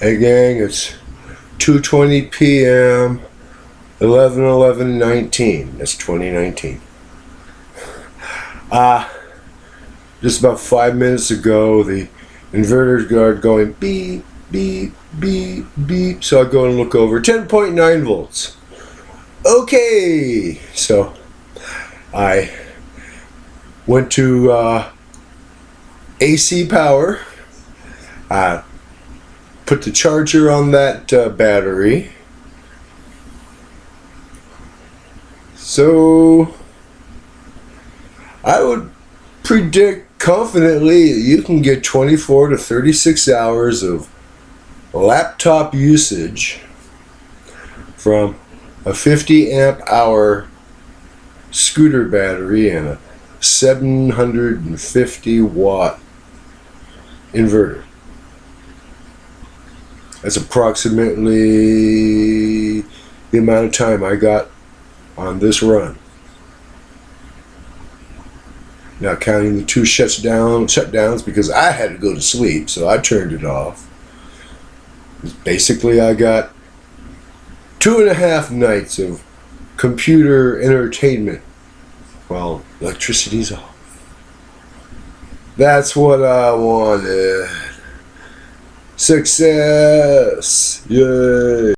Hey gang, it's 2:20 p.m. 11/11/19. That's 2019. Just about 5 minutes ago, the inverter started going beep, beep, beep, beep. So I go and look over. 10.9 volts. Okay. So I went to AC power. Put the charger on that battery. So I would predict confidently you can get 24 to 36 hours of laptop usage from a 50 amp hour scooter battery and a 750 watt inverter. That's approximately the amount of time I got on this run. Now counting the two shutdowns because I had to go to sleep, so I turned it off. Basically, I got 2.5 nights of computer entertainment while electricity's off. That's what I wanted. Success! Yay!